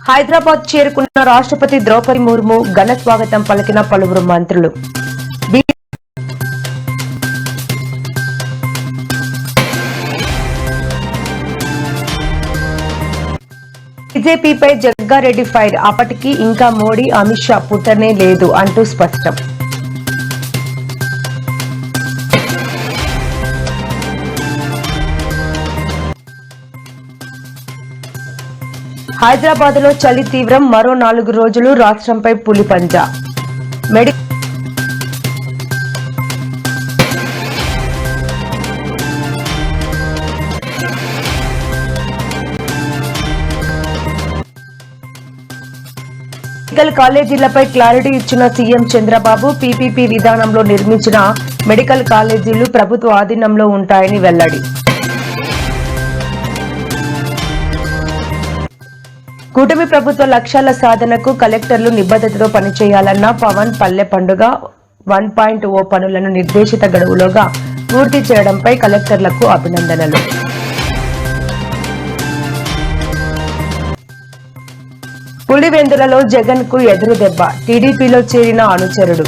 హైదరాబాద్ చేరుకున్న రాష్ట్రపతి ద్రౌపది ముర్ము ఘన స్వాగతం పలికిన పలువురు మంత్రులు. బీజేపీపై జగ్గారెడ్డి ఫైర్. అప్పటికి ఇంకా మోడీ అమిత్ షా పుట్టనే లేదు అంటూ స్పష్టం. హైదరాబాద్ లో చలి తీవ్రం. మరో 4 రోజులు రాష్ట్రంపై పులి పంజా. మెడికల్ కాలేజీలపై క్లారిటీ ఇచ్చిన సీఎం చంద్రబాబు. పీపీపీ విధానంలో నిర్మించిన మెడికల్ కాలేజీలు ప్రభుత్వ ఆధీనంలో ఉంటాయని వెల్లడి. కూటమి ప్రభుత్వ లక్ష్యాల సాధనకు కలెక్టర్లు నిబద్ధతతో పనిచేయాలన్న పవన్. పల్లె పండుగ 1.0 పనులను నిర్దేశిత గడువులోగా పూర్తి చేయడంపై కలెక్టర్లకు అభినందనలు. పులివెందులలో జగన్ కు ఎదురు దెబ్బ. టీడీపీలో చేరిన అనుచరుడు.